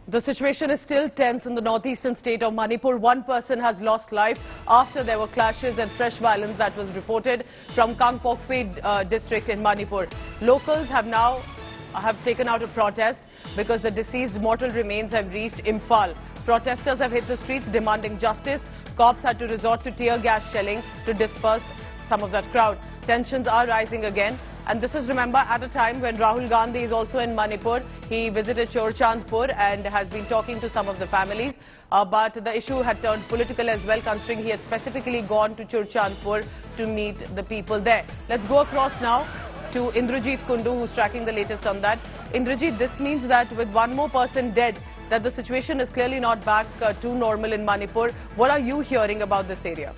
The situation is still tense in the northeastern state of Manipur. One person has lost life after there were clashes and fresh violence that was reported from Kangpokpi district in Manipur. Locals have taken out a protest because the deceased mortal remains have reached Imphal. Protesters have hit the streets demanding justice. Cops had to resort to tear gas shelling to disperse some of that crowd. Tensions are rising again. And this is, remember, at a time when Rahul Gandhi is also in Manipur. He visited Chorchandpur and has been talking to some of the families. But the issue had turned political as well, considering he had specifically gone to Chorchandpur to meet the people there. Let's go across now to Indrajit Kundu, who's tracking the latest on that. Indrajit, this means that with one more person dead, that the situation is clearly not back to normal in Manipur. What are you hearing about this area?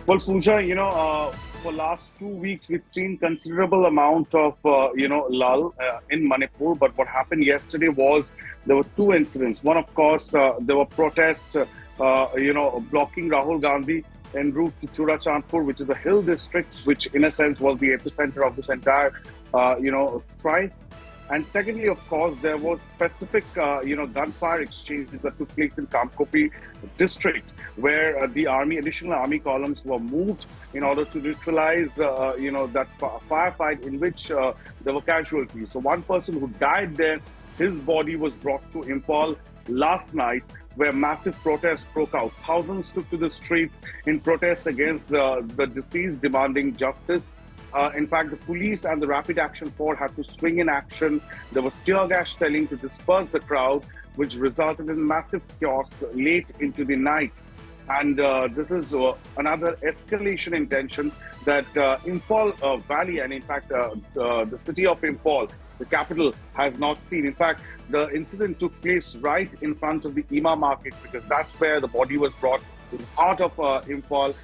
Well, Pooja, for last 2 weeks, we've seen considerable amount of, lull in Manipur. But what happened yesterday was there were two incidents. One, of course, there were protests, blocking Rahul Gandhi en route to Chorchandpur, which is a hill district, which in a sense was the epicenter of this entire, strife. And secondly, of course, there was specific, gunfire exchanges that took place in Kangpokpi district, where the additional army columns were moved in order to neutralize, that firefight in which there were casualties. So one person who died there, his body was brought to Imphal last night, where massive protests broke out. Thousands took to the streets in protest against the deceased, demanding justice. In fact, the police and the Rapid Action Force had to swing in action. There was tear gas shelling to disperse the crowd, which resulted in massive chaos late into the night. And this is another escalation in tension that Imphal Valley, and in fact the city of Imphal, the capital, has not seen. In fact, the incident took place right in front of the Ima market, because that's where the body was brought to the heart of Imphal.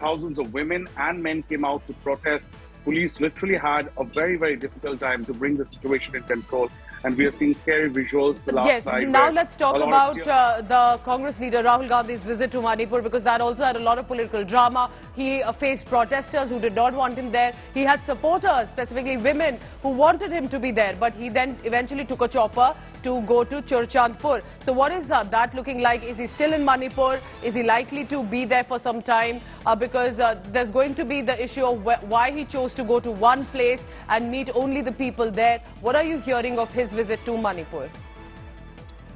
Thousands of women and men came out to protest. Police literally had a very, very difficult time to bring the situation in control. And we are seeing scary visuals last night. Now let's talk about the Congress leader Rahul Gandhi's visit to Manipur, because that also had a lot of political drama. He faced protesters who did not want him there. He had supporters, specifically women, who wanted him to be there. But he then eventually took a chopper to go to Chorchandpur. So what is that looking like? Is he still in Manipur? Is he likely to be there for some time? Because there's going to be the issue of why he chose to go to one place and meet only the people there. What are you hearing of his visit to Manipur?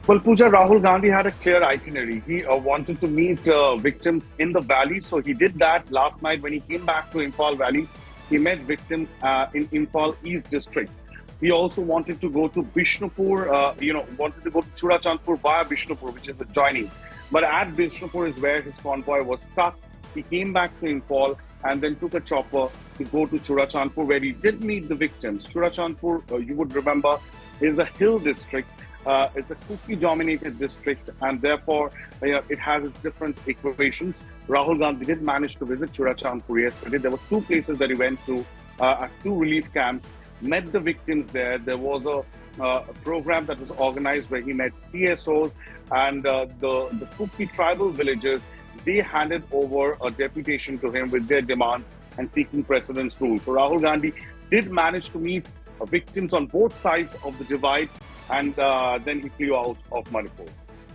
Well, Pooja, Rahul Gandhi had a clear itinerary. He wanted to meet victims in the valley. So he did that last night when he came back to Imphal Valley. He met victims in Imphal East District. He also wanted to go to Bishnupur, wanted to go to Chorchandpur via Bishnupur, which is adjoining. But at Bishnupur is where his convoy was stuck. He came back to Imphal and then took a chopper to go to Chorchandpur, where he did meet the victims. Chorchandpur, you would remember, is a hill district. It's a Kuki-dominated district, and therefore it has its different equations. Rahul Gandhi did manage to visit Chorchandpur yesterday. There were two places that he went to, at two relief camps. Met the victims there. There was a program that was organized where he met CSOs and the Kuki tribal villagers. They handed over a deputation to him with their demands and seeking precedence rule. So Rahul Gandhi did manage to meet victims on both sides of the divide, and then he flew out of Manipur.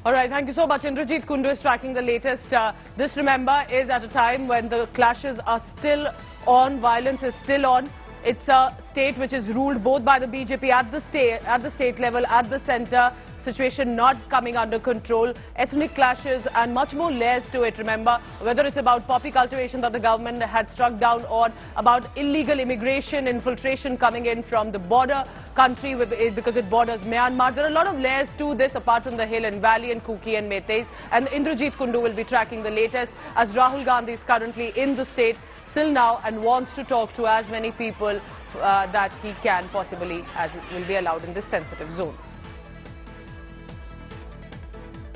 All right, thank you so much. Indrajit Kundu is tracking the latest. This, remember, is at a time when the clashes are still on, violence is still on. It's a state which is ruled both by the BJP at the state level, at the centre. Situation not coming under control. Ethnic clashes and much more layers to it. Remember, whether it's about poppy cultivation that the government had struck down on, about illegal immigration, infiltration coming in from the border country because it borders Myanmar. There are a lot of layers to this apart from the hill and valley and Kuki and Meiteis. And Indrajit Kundu will be tracking the latest, as Rahul Gandhi is currently in the state still now and wants to talk to as many people that he can possibly, as will be allowed in this sensitive zone.